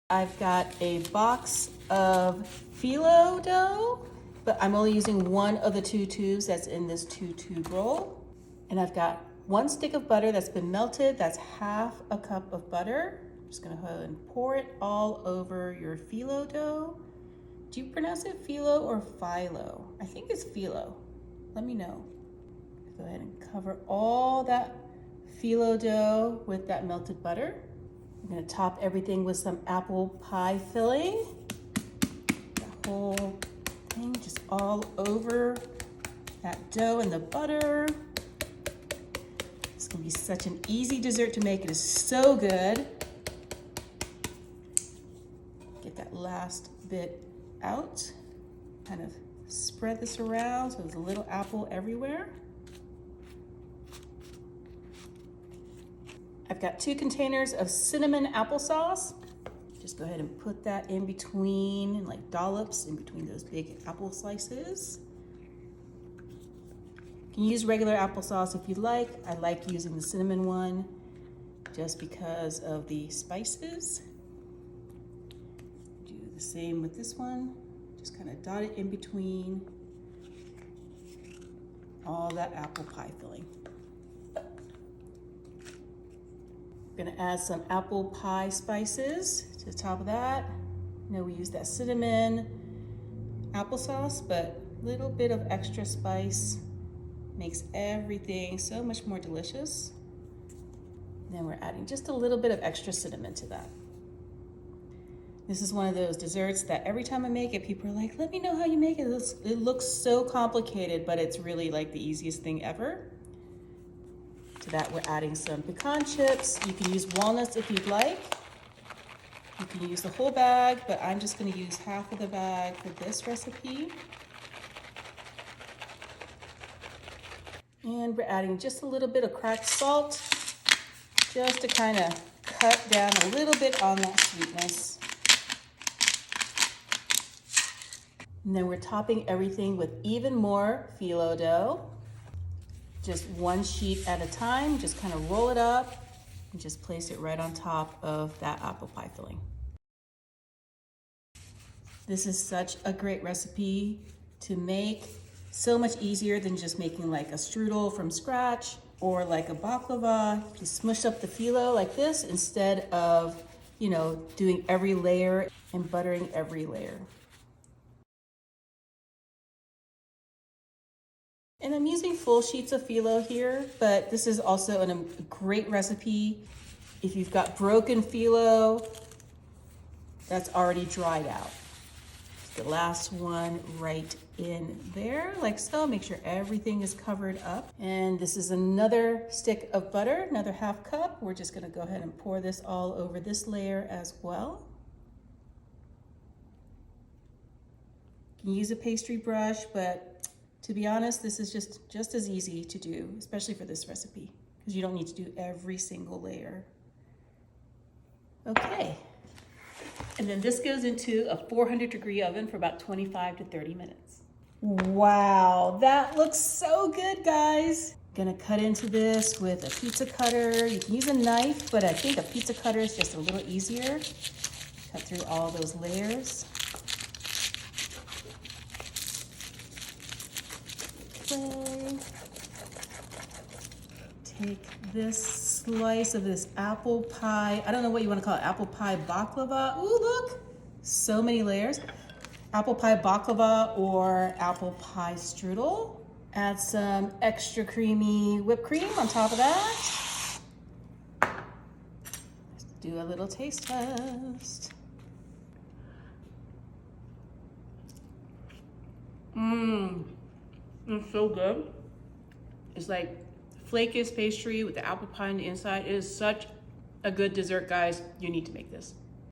I've got a box of phyllo dough, but I'm only using one of the 2 tubes that's in this 2-tube roll. And I've got 1 stick of butter that's been melted. That's half a cup of butter. I'm just gonna go ahead and pour it all over your phyllo dough. Do you pronounce it phyllo or phyllo? I think it's phyllo. Let me know. Go ahead and cover all that phyllo dough with that melted butter. I'm gonna top everything with some apple pie filling. The whole thing just all over that dough and the butter. It's gonna be such an easy dessert to make. It is so good. Get that last bit out. Kind of spread this around so there's a little apple everywhere. I've got 2 containers of cinnamon applesauce. Just go ahead and put that in between, like dollops in between those big apple slices. You can use regular applesauce if you like. I like using the cinnamon one just because of the spices. Do the same with this one. Just kind of dot it in between all that apple pie filling. Gonna add some apple pie spices to the top of that. I know we use that cinnamon applesauce, but a little bit of extra spice makes everything so much more delicious. Then we're adding just a little bit of extra cinnamon to that. This is one of those desserts that every time I make it, people are like, let me know how you make it. It looks so complicated, but it's really like the easiest thing ever. To that, we're adding some pecan chips. You can use walnuts if you'd like. You can use the whole bag, but I'm just gonna use half of the bag for this recipe. And we're adding just a little bit of cracked salt, just to kind of cut down a little bit on that sweetness. And then we're topping everything with even more phyllo dough. Just 1 sheet at a time, just kind of roll it up and just place it right on top of that apple pie filling. This is such a great recipe to make, so much easier than just making like a strudel from scratch or like a baklava. You smush up the phyllo like this instead of, doing every layer and buttering every layer. And I'm using full sheets of phyllo here, but this is also a great recipe if you've got broken phyllo that's already dried out. The last one right in there, like so. Make sure everything is covered up. And this is another stick of butter, another half cup. We're just gonna go ahead and pour this all over this layer as well. You can use a pastry brush, but to be honest, this is just as easy to do, especially for this recipe, because you don't need to do every single layer. Okay. And then this goes into a 400-degree oven for about 25 to 30 minutes. Wow, that looks so good, guys. Gonna cut into this with a pizza cutter. You can use a knife, but I think a pizza cutter is just a little easier. Cut through all those layers. Take this slice of this apple pie. I don't know what you want to call it. Apple pie baklava. Ooh, look. So many layers. Apple pie baklava or apple pie strudel. Add some extra creamy whipped cream on top of that. Let's do a little taste test. It's so good. It's like flakiest pastry with the apple pie on the inside. It is such a good dessert, guys. You need to make this.